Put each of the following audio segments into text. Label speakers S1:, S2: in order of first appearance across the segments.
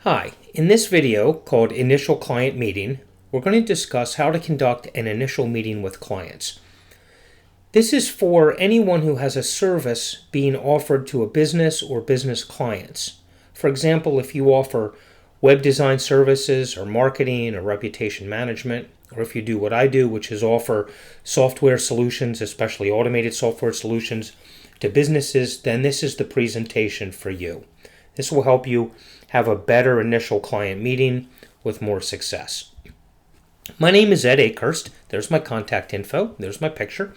S1: Hi, in this video called Initial Client Meeting, we're going to discuss how to conduct an initial meeting with clients. This is for anyone who has a service being offered to a business or business clients. For example, if you offer web design services or marketing or reputation management, or if you do what I do, which is offer software solutions, especially automated software solutions to businesses, then this is the presentation for you. This will help you have a better initial client meeting with more success. My name is Akehurst. There's my contact info. There's my picture.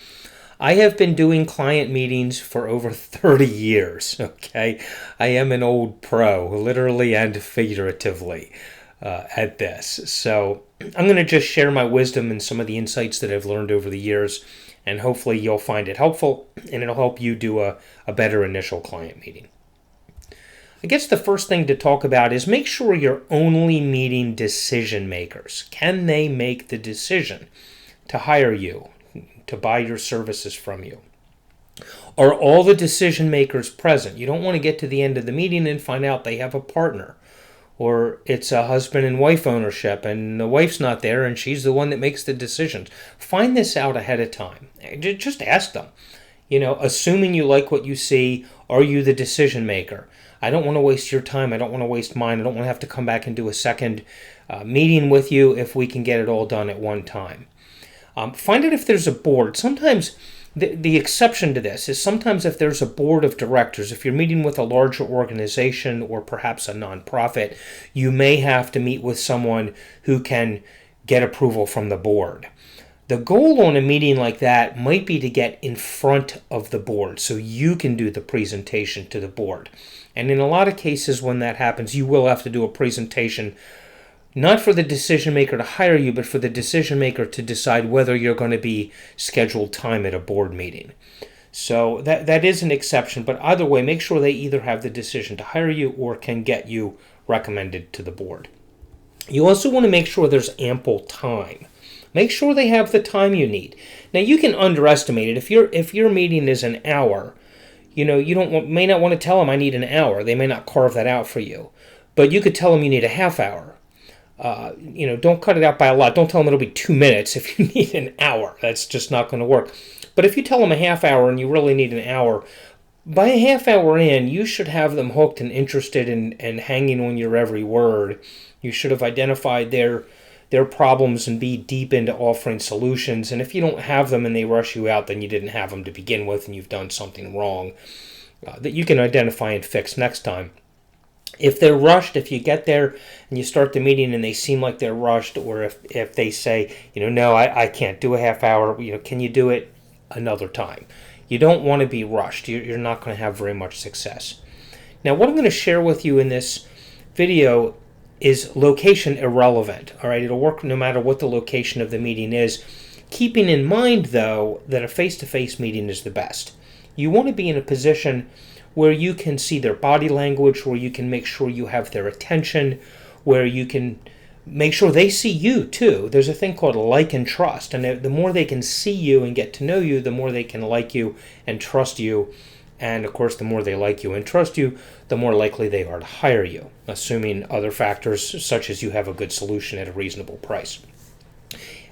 S1: I have been doing client meetings for over 30 years, okay? I am an old pro, literally and figuratively, at this. So I'm going to just share my wisdom and some of the insights that I've learned over the years, and hopefully you'll find it helpful, and it'll help you do a better initial client meeting. I guess the first thing to talk about is make sure you're only meeting decision makers. Can they make the decision to hire you, to buy your services from you? Are all the decision makers present? You don't want to get to the end of the meeting and find out they have a partner, or it's a husband and wife ownership and the wife's not there and she's the one that makes the decisions. Find this out ahead of time. Just ask them. Assuming you like what you see, are you the decision maker? I don't want to waste your time. I don't want to waste mine. I don't want to have to come back and do a second meeting with you if we can get it all done at one time. Find out if there's a board. Sometimes the exception to this is sometimes if there's a board of directors, if you're meeting with a larger organization or perhaps a nonprofit, you may have to meet with someone who can get approval from the board. The goal on a meeting like that might be to get in front of the board so you can do the presentation to the board. And in a lot of cases when that happens, you will have to do a presentation not for the decision maker to hire you, but for the decision maker to decide whether you're going to be scheduled time at a board meeting. So that is an exception, but either way, make sure they either have the decision to hire you or can get you recommended to the board. You also want to make sure there's ample time. Make sure they have the time you need. Now you can underestimate it. If your meeting is an hour, you may not want to tell them I need an hour. They may not carve that out for you, but you could tell them you need a half hour. Don't cut it out by a lot. Don't tell them it'll be 2 minutes if you need an hour. That's just not going to work. But if you tell them a half hour and you really need an hour, by a half hour in, you should have them hooked and interested and hanging on your every word. You should have identified their problems and be deep into offering solutions. And if you don't have them and they rush you out, then you didn't have them to begin with and you've done something wrong that you can identify and fix next time. If they're rushed, if you get there and you start the meeting and they seem like they're rushed, or if they say, no, I can't do a half hour, can you do it another time? You don't want to be rushed. You're not going to have very much success. Now, what I'm going to share with you in this video is location irrelevant. All right, it'll work no matter what the location of the meeting is. Keeping in mind, though, that a face-to-face meeting is the best. You want to be in a position where you can see their body language, where you can make sure you have their attention, where you can make sure they see you too. There's a thing called like and trust, and the more they can see you and get to know you, the more they can like you and trust you. And of course, the more they like you and trust you, the more likely they are to hire you, assuming other factors such as you have a good solution at a reasonable price.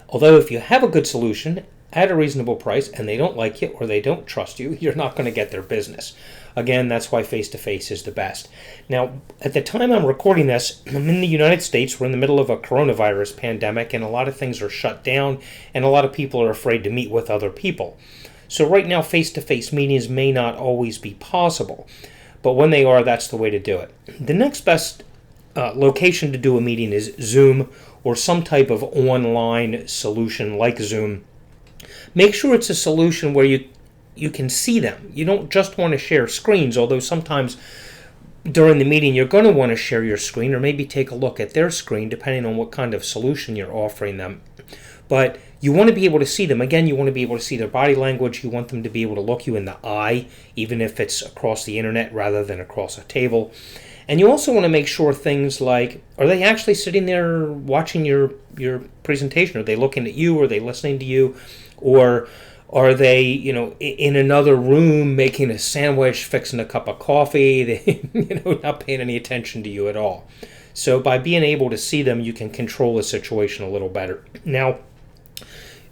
S1: Although if you have a good solution at a reasonable price and they don't like you or they don't trust you, you're not going to get their business. Again, that's why face-to-face is the best. Now, at the time I'm recording this, I'm in the United States. We're in the middle of a coronavirus pandemic, and a lot of things are shut down, and a lot of people are afraid to meet with other people. So right now, face-to-face meetings may not always be possible, but when they are, that's the way to do it. The next best location to do a meeting is Zoom or some type of online solution like Zoom. Make sure it's a solution where you can see them. You don't just want to share screens, although sometimes during the meeting you're going to want to share your screen or maybe take a look at their screen depending on what kind of solution you're offering them. But you want to be able to see them. Again, you want to be able to see their body language. You want them to be able to look you in the eye, even if it's across the internet rather than across a table. And you also want to make sure things like, are they actually sitting there watching your presentation? Are they looking at you? Are they listening to you? Or are they, in another room making a sandwich, fixing a cup of coffee, they, not paying any attention to you at all? So by being able to see them, you can control the situation a little better. Now,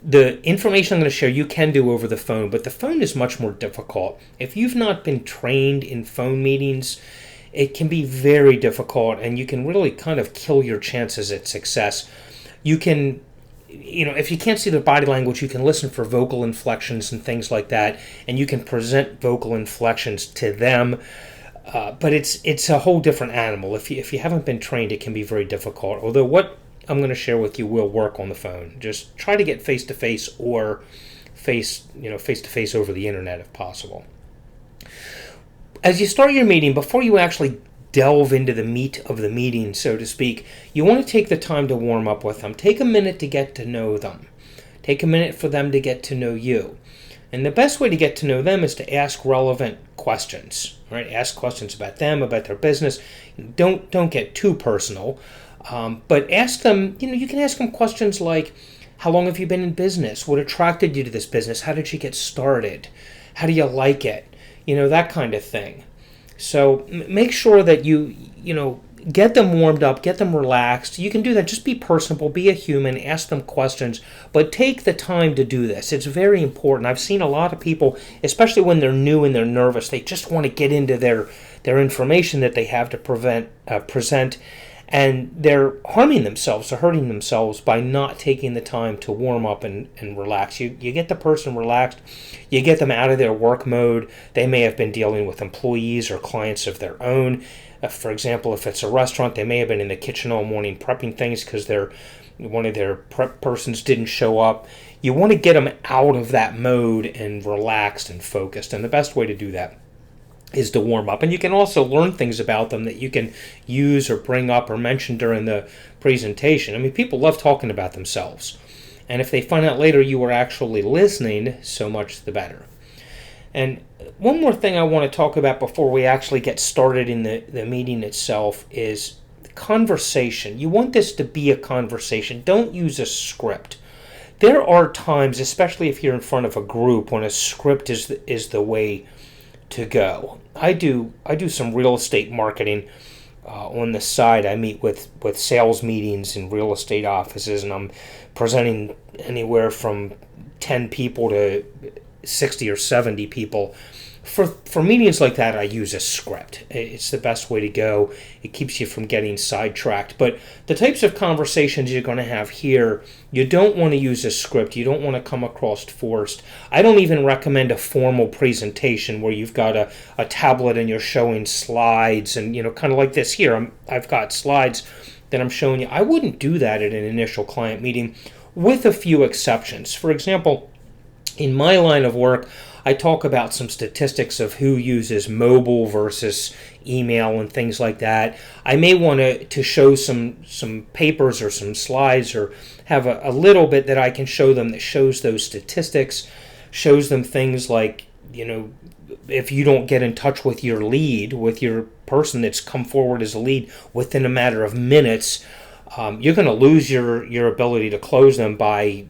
S1: the information I'm going to share you can do over the phone, but the phone is much more difficult. If you've not been trained in phone meetings, it can be very difficult, and you can really kind of kill your chances at success. You can, if you can't see their body language, you can listen for vocal inflections and things like that, and you can present vocal inflections to them. But it's a whole different animal. If you haven't been trained, it can be very difficult. Although what I'm going to share with you will work on the phone. Just try to get face to face or face to face over the internet if possible. As you start your meeting, before you actually delve into the meat of the meeting, so to speak, you want to take the time to warm up with them. Take a minute to get to know them. Take a minute for them to get to know you. And the best way to get to know them is to ask relevant questions. Right? Ask questions about them, about their business. Don't get too personal, but ask them. You can ask them questions like, "How long have you been in business? What attracted you to this business? How did you get started? How do you like it?" That kind of thing. So make sure that you get them warmed up, get them relaxed. You can do that. Just be personable, be a human, ask them questions, but take the time to do this. It's very important. I've seen a lot of people, especially when they're new and they're nervous, they just want to get into their information that they have to present, and they're harming themselves or hurting themselves by not taking the time to warm up and relax. You get the person relaxed, you get them out of their work mode. They may have been dealing with employees or clients of their own. For example, if it's a restaurant, they may have been in the kitchen all morning prepping things because one of their prep persons didn't show up. You want to get them out of that mode and relaxed and focused. And the best way to do that is to warm up. And you can also learn things about them that you can use or bring up or mention during the presentation. I mean, people love talking about themselves. And if they find out later you were actually listening, so much the better. And one more thing I want to talk about before we actually get started in the meeting itself is conversation. You want this to be a conversation. Don't use a script. There are times, especially if you're in front of a group, when a script is the way to go. I do some real estate marketing on the side. I meet with sales meetings in real estate offices, and I'm presenting anywhere from 10 people to 60 or 70 people. For meetings like that, I use a script. It's the best way to go. It keeps you from getting sidetracked. But the types of conversations you're going to have here, you don't want to use a script. You don't want to come across forced. I don't even recommend a formal presentation where you've got a tablet and you're showing slides and, kind of like this here. I've got slides that I'm showing you. I wouldn't do that at an initial client meeting with a few exceptions. For example, in my line of work, I talk about some statistics of who uses mobile versus email and things like that. I may want to show some papers or some slides or have a little bit that I can show them that shows those statistics, shows them things like, if you don't get in touch with your lead, with your person that's come forward as a lead within a matter of minutes, you're going to lose your ability to close them by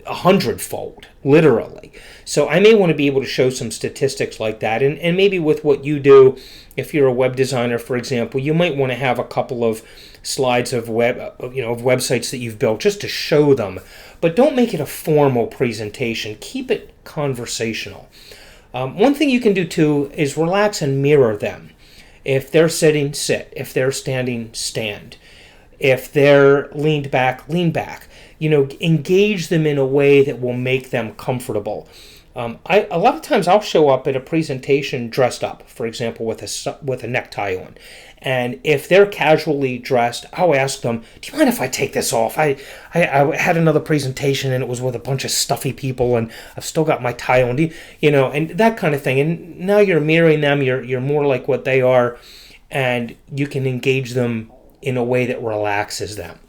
S1: 100-fold, literally. So I may want to be able to show some statistics like that, and maybe with what you do, if you're a web designer, for example, you might want to have a couple of slides of websites that you've built just to show them, but don't make it a formal presentation. Keep it conversational. One thing you can do too is relax and mirror them. If they're sitting, sit. If they're standing, stand. If they're leaned back, lean back. Engage them in a way that will make them comfortable. A lot of times I'll show up at a presentation dressed up, for example, with a necktie on. And if they're casually dressed, I'll ask them, "Do you mind if I take this off? I had another presentation and it was with a bunch of stuffy people and I've still got my tie on." And that kind of thing. And now you're mirroring them. You're more like what they are, and you can engage them in a way that relaxes them.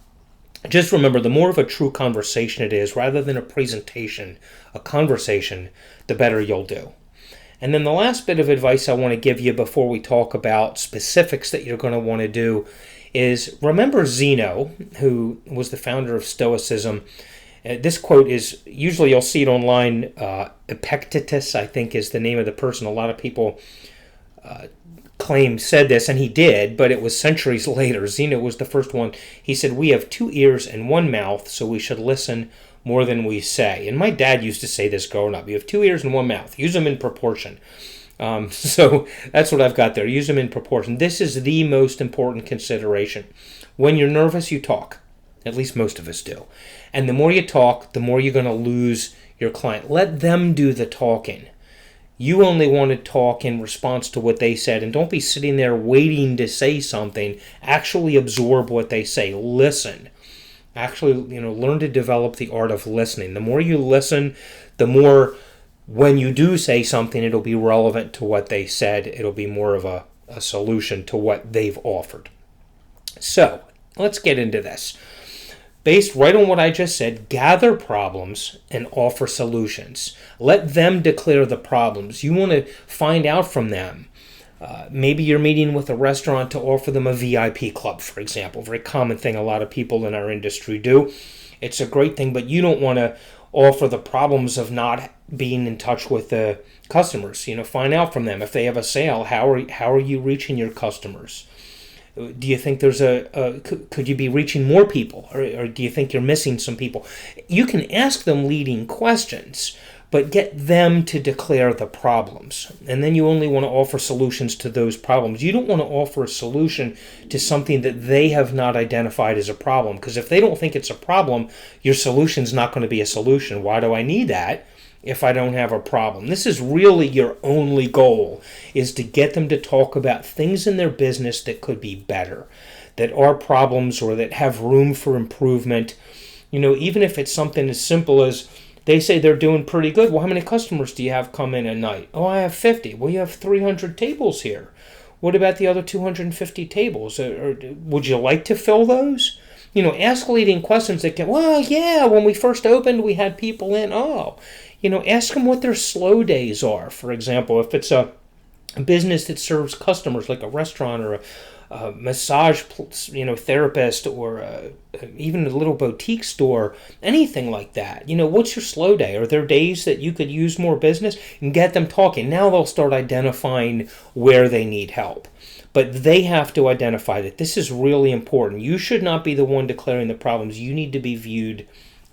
S1: Just remember, the more of a true conversation it is, rather than a presentation, a conversation, the better you'll do. And then the last bit of advice I want to give you before we talk about specifics that you're going to want to do is remember Zeno, who was the founder of Stoicism. This quote is, usually you'll see it online, Epictetus, I think is the name of the person. A lot of people said this, and he did, but it was centuries later. Zeno was the first one. He said, "We have 2 ears and 1 mouth, so we should listen more than we say." And my dad used to say this growing up. You have 2 ears and 1 mouth. Use them in proportion. So that's what I've got there. Use them in proportion. This is the most important consideration. When you're nervous, you talk. At least most of us do. And the more you talk, the more you're going to lose your client. Let them do the talking. You only want to talk in response to what they said, and don't be sitting there waiting to say something. Actually absorb what they say. Listen. Actually, learn to develop the art of listening. The more you listen, the more when you do say something, it'll be relevant to what they said. It'll be more of a solution to what they've offered. So, let's get into this. Based right on what I just said, gather problems and offer solutions. Let them declare the problems. You want to find out from them. Maybe you're meeting with a restaurant to offer them a VIP club, for example. Very common thing a lot of people in our industry do. It's a great thing, but you don't want to offer the problems of not being in touch with the customers. Find out from them. If they have a sale, how are you reaching your customers? Do you think there's could you be reaching more people, or do you think you're missing some people? You can ask them leading questions, but get them to declare the problems. And then you only want to offer solutions to those problems. You don't want to offer a solution to something that they have not identified as a problem, because if they don't think it's a problem, your solution's not going to be a solution. Why do I need that if I don't have a problem? This is really your only goal, is to get them to talk about things in their business that could be better, that are problems or that have room for improvement. Even if it's something as simple as they say they're doing pretty good. Well, how many customers do you have come in a night? Oh, I have 50. Well, you have 300 tables here. What about the other 250 tables? Or would you like to fill those? Ask leading questions that can, well, yeah, when we first opened, we had people in. Oh, ask them what their slow days are. For example, if it's a business that serves customers like a restaurant or a massage, therapist, or even a little boutique store, anything like that. What's your slow day? Are there days that you could use more business? And get them talking. Now they'll start identifying where they need help. But they have to identify that. This is really important. You should not be the one declaring the problems. You need to be viewed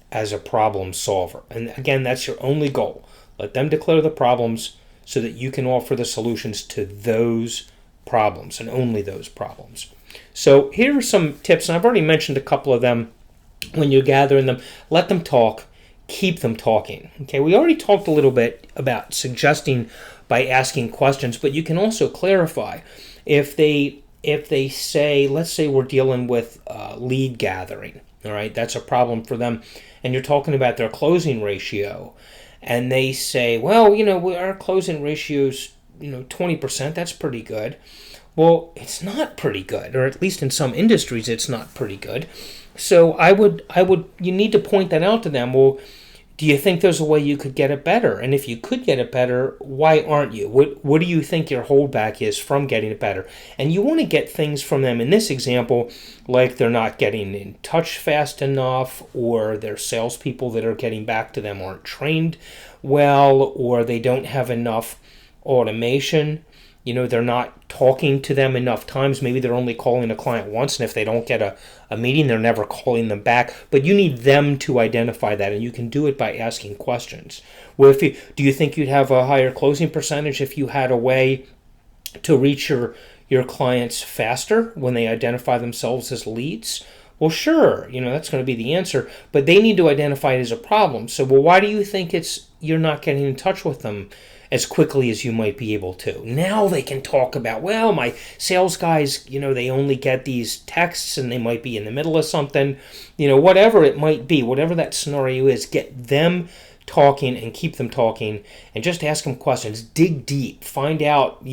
S1: as a problem solver. And again, that's your only goal. Let them declare the problems so that you can offer the solutions to those problems and only those problems. So here are some tips, and I've already mentioned a couple of them. When you're gathering them, let them talk, keep them talking. Okay, we already talked a little bit about suggesting by asking questions, but you can also clarify. If they say, let's say we're dealing with lead gathering, all right, that's a problem for them, and you're talking about their closing ratio, and they say, well, our closing ratio's 20%, that's pretty good. Well, it's not pretty good, or at least in some industries it's not pretty good. So you need to point that out to them. Well, do you think there's a way you could get it better? And if you could get it better, why aren't you? What do you think your holdback is from getting it better? And you want to get things from them, in this example, like they're not getting in touch fast enough, or their salespeople that are getting back to them aren't trained well, or they don't have enough automation. They're not talking to them enough times. Maybe they're only calling a client once, and if they don't get a meeting, they're never calling them back. But you need them to identify that, and you can do it by asking questions. Well, do you think you'd have a higher closing percentage if you had a way to reach your clients faster when they identify themselves as leads? Well, sure, that's going to be the answer, but they need to identify it as a problem. So, why do you think you're not getting in touch with them as quickly as you might be able to? Now they can talk about, well, my sales guys, they only get these texts and they might be in the middle of something, whatever it might be, whatever that scenario is, get them talking and keep them talking, and just ask them questions. Dig deep, find out,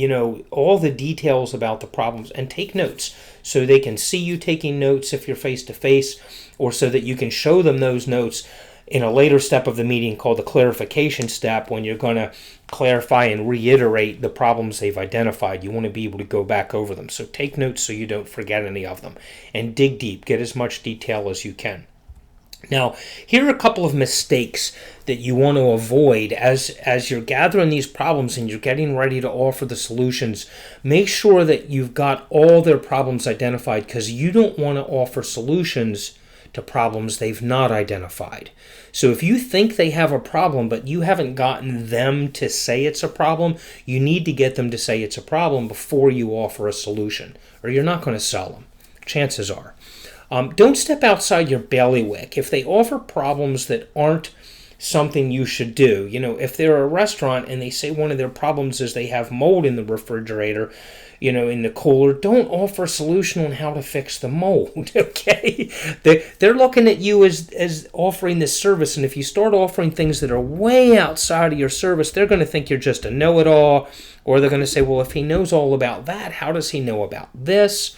S1: all the details about the problems, and take notes so they can see you taking notes if you're face to face, or so that you can show them those notes in a later step of the meeting called the clarification step, when you're going to clarify and reiterate the problems they've identified. You want to be able to go back over them. So take notes so you don't forget any of them. And dig deep. Get as much detail as you can. Now, here are a couple of mistakes that you want to avoid as you're gathering these problems and you're getting ready to offer the solutions. Make sure that you've got all their problems identified, because you don't want to offer solutions to problems they've not identified. So if you think they have a problem but you haven't gotten them to say it's a problem, you need to get them to say it's a problem before you offer a solution, or you're not going to sell them, chances are. Don't step outside your bailiwick. If they offer problems that aren't something you should do, if they're a restaurant and they say one of their problems is they have mold in the refrigerator, in the cooler, don't offer a solution on how to fix the mold, okay? They're looking at you as offering this service, and if you start offering things that are way outside of your service, they're going to think you're just a know-it-all, or they're going to say, well, if he knows all about that, how does he know about this?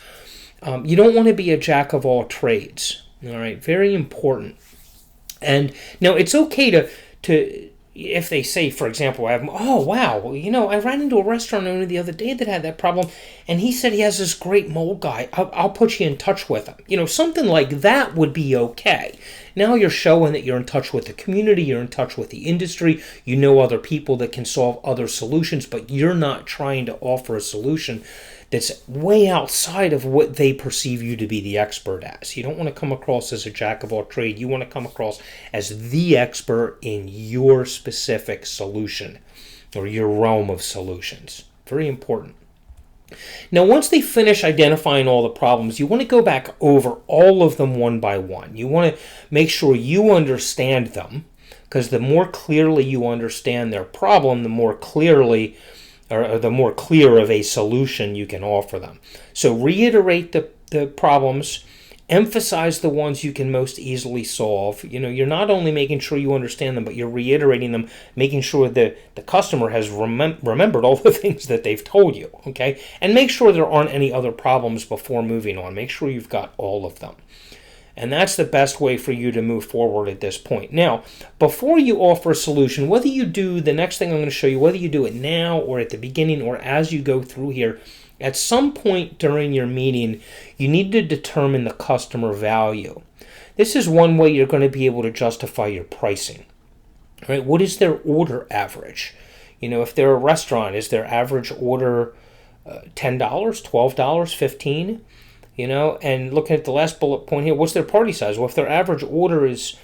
S1: You don't want to be a jack of all trades, all right? Very important. And now it's okay to if they say, for example, oh, wow, I ran into a restaurant owner the other day that had that problem, and he said he has this great mold guy. I'll put you in touch with him. Something like that would be okay. Now you're showing that you're in touch with the community, you're in touch with the industry, you know other people that can solve other solutions, but you're not trying to offer a solution that's way outside of what they perceive you to be the expert as. You don't want to come across as a jack of all trades. You want to come across as the expert in your specific solution or your realm of solutions. Very important. Now, once they finish identifying all the problems, you want to go back over all of them one by one. You want to make sure you understand them, because the more clearly you understand their problem, the more clearly or the more clear of a solution you can offer them. So reiterate the problems, emphasize the ones you can most easily solve. You're not only making sure you understand them, but you're reiterating them, making sure that the customer has remembered all the things that they've told you, okay? And make sure there aren't any other problems before moving on. Make sure you've got all of them. And that's the best way for you to move forward at this point. Now, before you offer a solution, whether you do the next thing I'm going to show you, whether you do it now or at the beginning or as you go through here, at some point during your meeting, you need to determine the customer value. This is one way you're going to be able to justify your pricing. Right? What is their order average? If they're a restaurant, is their average order $10, $12, $15? And looking at the last bullet point here, what's their party size? Well, if their average order is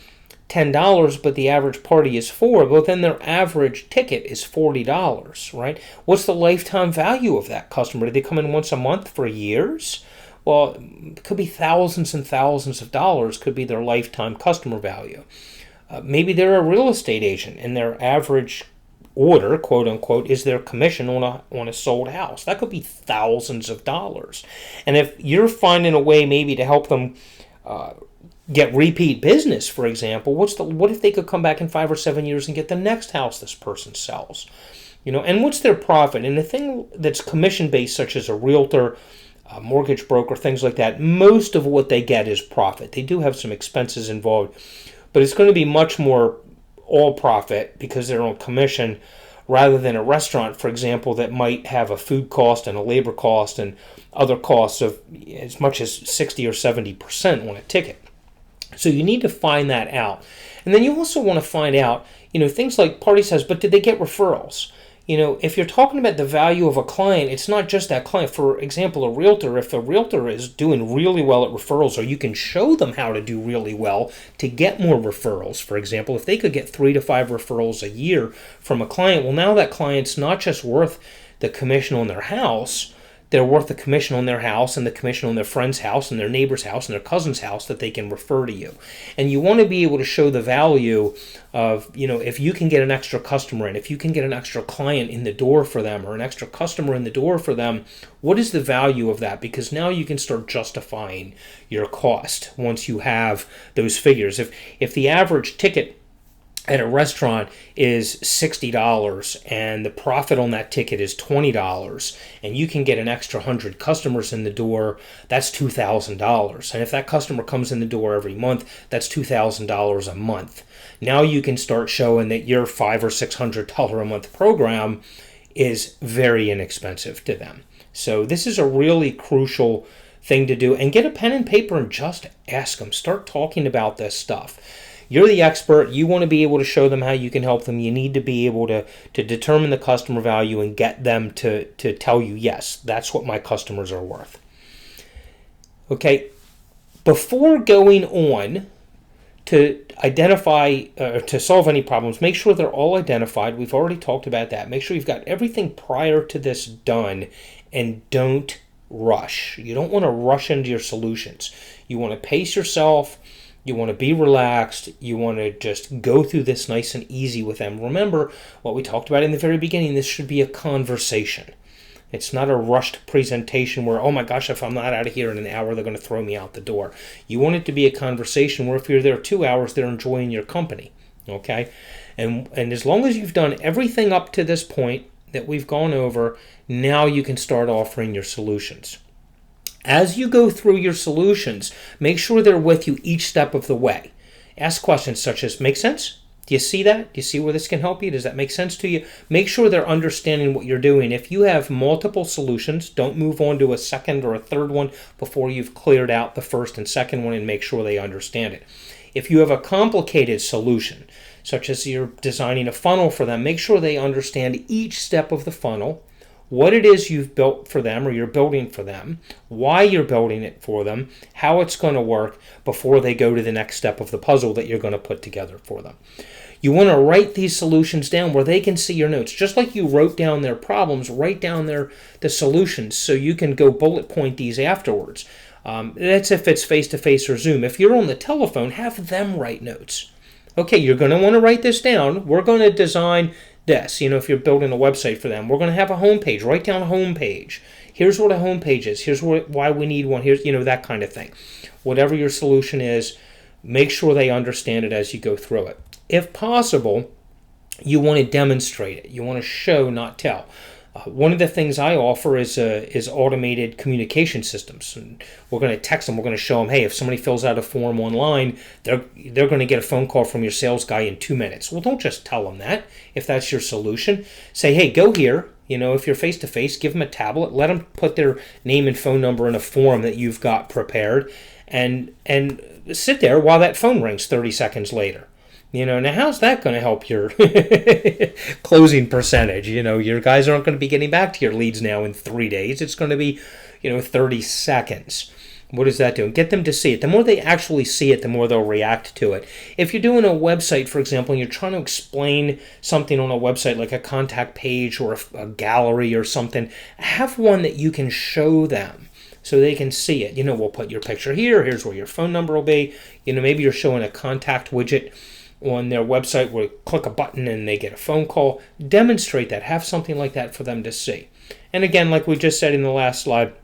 S1: $10, but the average party is 4, well, then their average ticket is $40, right? What's the lifetime value of that customer? Do they come in once a month for years? Well, it could be thousands and thousands of dollars could be their lifetime customer value. Maybe they're a real estate agent, and their average order, quote unquote, is their commission on a sold house. That could be thousands of dollars. And if you're finding a way maybe to help them get repeat business, for example, what if they could come back in 5 or 7 years and get the next house this person sells? And what's their profit? And the thing that's commission based, such as a realtor, a mortgage broker, things like that, most of what they get is profit. They do have some expenses involved, but it's going to be much more all profit because they're on commission, rather than a restaurant, for example, that might have a food cost and a labor cost and other costs of as much as 60 or 70% on a ticket. So you need to find that out. And then you also want to find out, things like party size, but did they get referrals? If you're talking about the value of a client, it's not just that client. For example, a realtor, if a realtor is doing really well at referrals, or you can show them how to do really well to get more referrals, for example, if they could get 3 to 5 referrals a year from a client, well, now that client's not just worth the commission on their house, they're worth the commission on their house and the commission on their friend's house and their neighbor's house and their cousin's house that they can refer to you. And you want to be able to show the value of, if you can get an extra customer in, if you can get an extra client in the door for them or an extra customer in the door for them, what is the value of that? Because now you can start justifying your cost once you have those figures. If the average ticket at a restaurant is $60 and the profit on that ticket is $20 and you can get an extra 100 customers in the door, that's $2,000. And if that customer comes in the door every month, that's $2,000 a month. Now you can start showing that your $500 or $600 a month program is very inexpensive to them. So this is a really crucial thing to do. And get a pen and paper and just ask them. Start talking about this stuff. You're the expert. You want to be able to show them how you can help them. You need to be able to determine the customer value and get them to tell you, yes, that's what my customers are worth. Okay, before going on to identify or to solve any problems, make sure they're all identified. We've already talked about that. Make sure you've got everything prior to this done, and don't rush. You don't want to rush into your solutions. You want to pace yourself. You want to be relaxed. You want to just go through this nice and easy with them. Remember what we talked about in the very beginning. This should be a conversation. It's not a rushed presentation where, oh my gosh, if I'm not out of here in an hour, they're going to throw me out the door. You want it to be a conversation where if you're there 2 hours, they're enjoying your company. Okay? And as long as you've done everything up to this point that we've gone over, now you can start offering your solutions. As you go through your solutions, make sure they're with you each step of the way. Ask questions such as, make sense? Do you see that? Do you see where this can help you? Does that make sense to you? Make sure they're understanding what you're doing. If you have multiple solutions, don't move on to a second or a third one before you've cleared out the first and second one, and make sure they understand it. If you have a complicated solution, such as you're designing a funnel for them, make sure they understand each step of the funnel, what it is you've built for them or you're building for them, why you're building it for them, how it's going to work before they go to the next step of the puzzle that you're going to put together for them. You want to write these solutions down where they can see your notes. Just like you wrote down their problems, write down the solutions so you can go bullet point these afterwards. That's if it's face-to-face or Zoom. If you're on the telephone, have them write notes. Okay, you're going to want to write this down. We're going to design this. If you're building a website for them, we're going to have a homepage. Write down a homepage. Here's what a homepage is. Here's why we need one. Here's, that kind of thing. Whatever your solution is, make sure they understand it as you go through it. If possible, you want to demonstrate it. You want to show, not tell. One of the things I offer is automated communication systems. And we're going to text them. We're going to show them, hey, if somebody fills out a form online, they're going to get a phone call from your sales guy in 2 minutes. Well, don't just tell them that. If that's your solution, say, hey, go here. If you're face-to-face, give them a tablet. Let them put their name and phone number in a form that you've got prepared, and sit there while that phone rings 30 seconds later. Now how's that going to help your closing percentage? Your guys aren't going to be getting back to your leads now in 3 days. It's going to be, 30 seconds. What does that do? Get them to see it. The more they actually see it, the more they'll react to it. If you're doing a website, for example, and you're trying to explain something on a website like a contact page or a gallery or something, have one that you can show them so they can see it. We'll put your picture here. Here's where your phone number will be. Maybe you're showing a contact widget on their website where you click a button and they get a phone call. Demonstrate that. Have something like that for them to see. And again, like we just said in the last slide,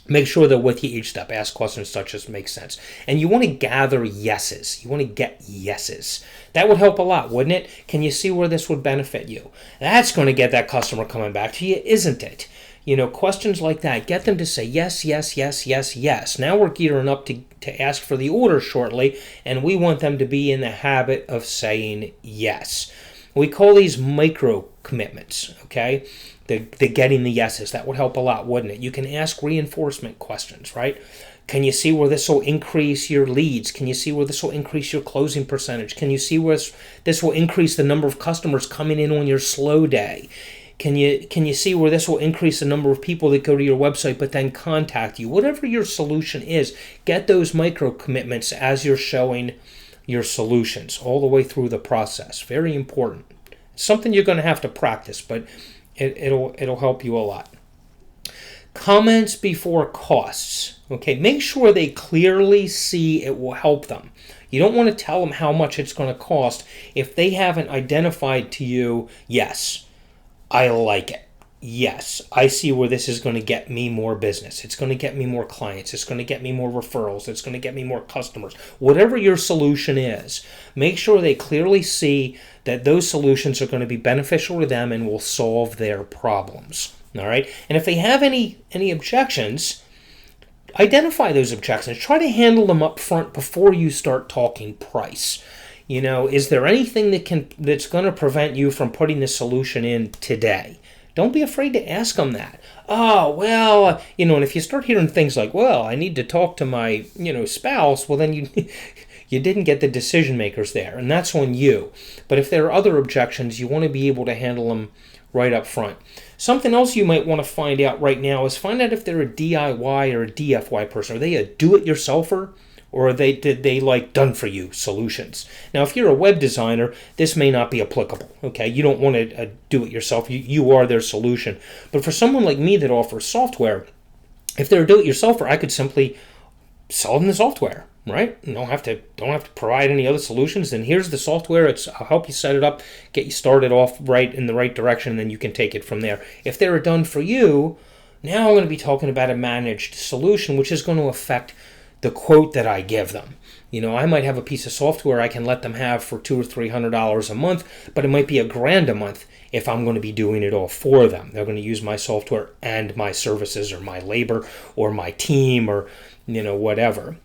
S1: make sure they're with you each step. Ask questions such as make sense. And you want to gather yeses. You want to get yeses. That would help a lot, wouldn't it? Can you see where this would benefit you? That's going to get that customer coming back to you, isn't it? Questions like that, get them to say yes, yes, yes, yes, yes. Now we're gearing up to ask for the order shortly, and we want them to be in the habit of saying yes. We call these micro commitments, okay? The getting the yeses. That would help a lot, wouldn't it? You can ask reinforcement questions, right? Can you see where this will increase your leads? Can you see where this will increase your closing percentage? Can you see where this will increase the number of customers coming in on your slow day? Can you see where this will increase the number of people that go to your website but then contact you? Whatever your solution is, get those micro commitments as you're showing your solutions all the way through the process. Very important. Something you're going to have to practice, but it'll help you a lot. Comments before costs. Okay, make sure they clearly see it will help them. You don't want to tell them how much it's going to cost if they haven't identified to you, yes, I like it. Yes, I see where this is going to get me more business. It's going to get me more clients. It's going to get me more referrals. It's going to get me more customers. Whatever your solution is, make sure they clearly see that those solutions are going to be beneficial to them and will solve their problems. All right? And if they have any objections, identify those objections. Try to handle them up front before you start talking price. Is there anything that's going to prevent you from putting the solution in today? Don't be afraid to ask them that. Oh, well, and if you start hearing things like, well, I need to talk to my, spouse, well, then you you didn't get the decision makers there, and that's on you. But if there are other objections, you want to be able to handle them right up front. Something else you might want to find out right now is find out if they're a DIY or a DFY person. Are they a do-it-yourselfer? Or did they like done-for-you solutions? Now, if you're a web designer, this may not be applicable, okay? You don't want to do it yourself. You are their solution. But for someone like me that offers software, if they're a do-it-yourselfer, I could simply sell them the software, right? You don't have to provide any other solutions. Then here's the software. I'll help you set it up, get you started off right in the right direction, and then you can take it from there. If they're a done-for-you, now I'm going to be talking about a managed solution, which is going to affect the quote that I give them. I might have a piece of software I can let them have for $200 or $300 a month, but it might be $1,000 a month if I'm going to be doing it all for them. They're going to use my software and my services or my labor or my team or whatever.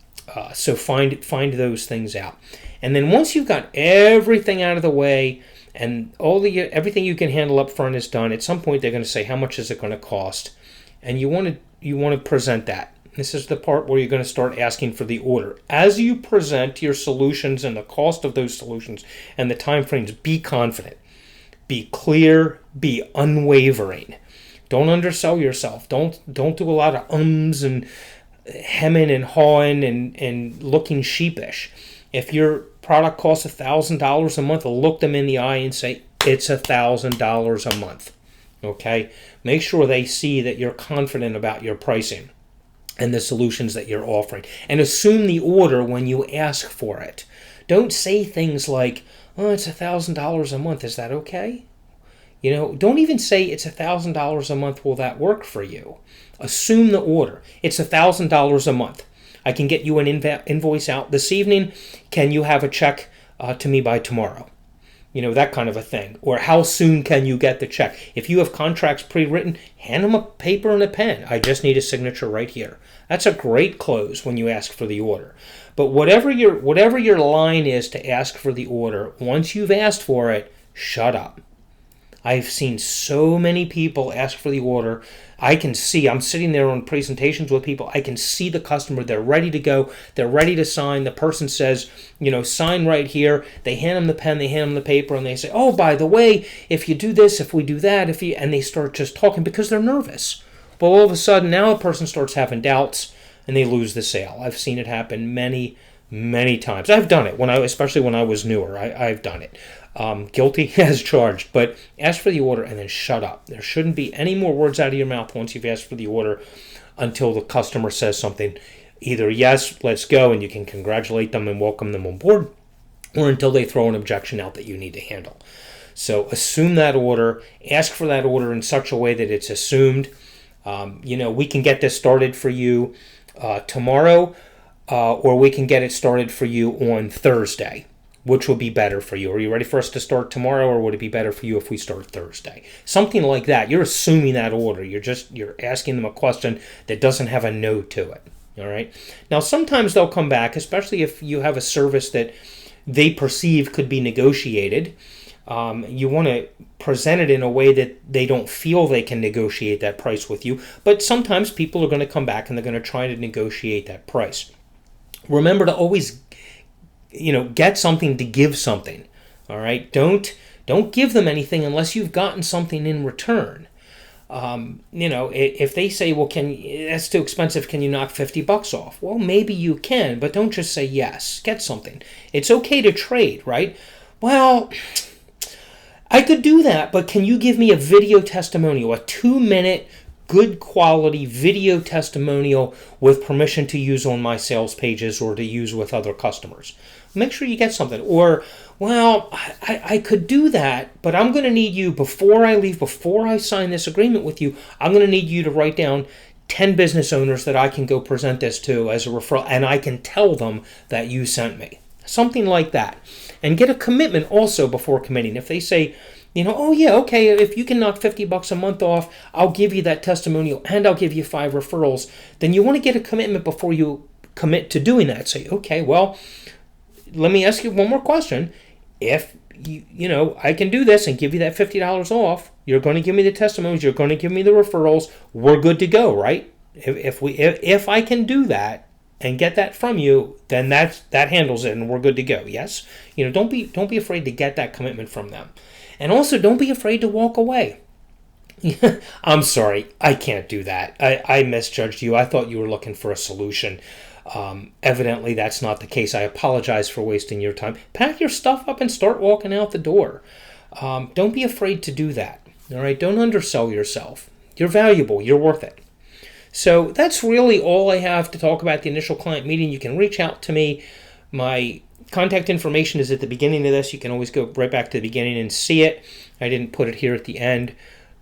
S1: So find those things out, and then once you've got everything out of the way and everything you can handle up front is done, at some point they're going to say, how much is it going to cost? And you want to present that. This is the part where you're going to start asking for the order. As you present your solutions and the cost of those solutions and the time frames, be confident, be clear, be unwavering. Don't undersell yourself. Don't do a lot of ums and hemming and hawing and looking sheepish. If your product costs $1,000 a month, look them in the eye and say, it's $1,000 a month. Okay? Make sure they see that you're confident about your pricing and the solutions that you're offering. And assume the order when you ask for it. Don't say things like, oh, it's $1,000 a month. Is that okay? Don't even say it's $1,000 a month. Will that work for you? Assume the order. It's $1,000 a month. I can get you an invoice out this evening. Can you have a check to me by tomorrow? That kind of a thing. Or how soon can you get the check? If you have contracts pre-written, hand them a paper and a pen. I just need a signature right here. That's a great close when you ask for the order. But whatever your line is to ask for the order, once you've asked for it, shut up. I've seen so many people ask for the order. I'm sitting there on presentations with people. I can see the customer. They're ready to go. They're ready to sign. The person says, sign right here. They hand them the pen. They hand them the paper. And they say, oh, by the way, if you do this, if we do that, and they start just talking because they're nervous. Well, all of a sudden, now a person starts having doubts and they lose the sale. I've seen it happen many, many times. I've done it, especially when I was newer. I've done it. Guilty as charged, but ask for the order and then shut up. There shouldn't be any more words out of your mouth once you've asked for the order until the customer says something. Either yes, let's go, and you can congratulate them and welcome them on board, or until they throw an objection out that you need to handle. So assume that order, ask for that order in such a way that it's assumed. We can get this started for you tomorrow, or we can get it started for you on Thursday. Which will be better for you? Are you ready for us to start tomorrow, or would it be better for you if we start Thursday? Something like that. You're assuming that order. You're asking them a question that doesn't have a no to it. All right. Now, sometimes they'll come back, especially if you have a service that they perceive could be negotiated. You want to present it in a way that they don't feel they can negotiate that price with you. But sometimes people are going to come back and they're going to try to negotiate that price. Remember to always get something to give something. All right. Don't give them anything unless you've gotten something in return. If they say, well, that's too expensive, can you knock $50 off? Well, maybe you can, but don't just say yes. Get something. It's okay to trade, right? Well, I could do that, but can you give me a video testimonial, a 2-minute good quality video testimonial with permission to use on my sales pages or to use with other customers? Make sure you get something. Or, well, I could do that, but I'm going to need you before I leave, before I sign this agreement with you, I'm going to need you to write down 10 business owners that I can go present this to as a referral, and I can tell them that you sent me. Something like that. And get a commitment also before committing. If they say, oh yeah, okay, if you can knock $50 a month off, I'll give you that testimonial and I'll give you 5 referrals, then you want to get a commitment before you commit to doing that. Say, okay, well, let me ask you one more question. If I can do this and give you that $50 off, You're going to give me the testimonials. You're going to give me the referrals. We're good to go, right? If I can do that and get that from you, then that handles it, and we're good to go. Yes, don't be afraid to get that commitment from them, and also don't be afraid to walk away. I'm sorry, I can't do that. I misjudged you. I thought you were looking for a solution. Evidently, that's not the case. I apologize for wasting your time. Pack your stuff up and start walking out the door. Don't be afraid to do that. All right, don't undersell yourself. You're valuable. You're worth it. So that's really all I have to talk about the initial client meeting. You can reach out to me. My contact information is at the beginning of this. You can always go right back to the beginning and see it. I didn't put it here at the end.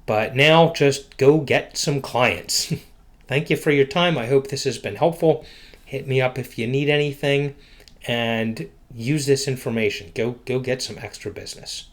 S1: But now just go get some clients. Thank you for your time. I hope this has been helpful. Hit me up if you need anything, and use this information. Go get some extra business.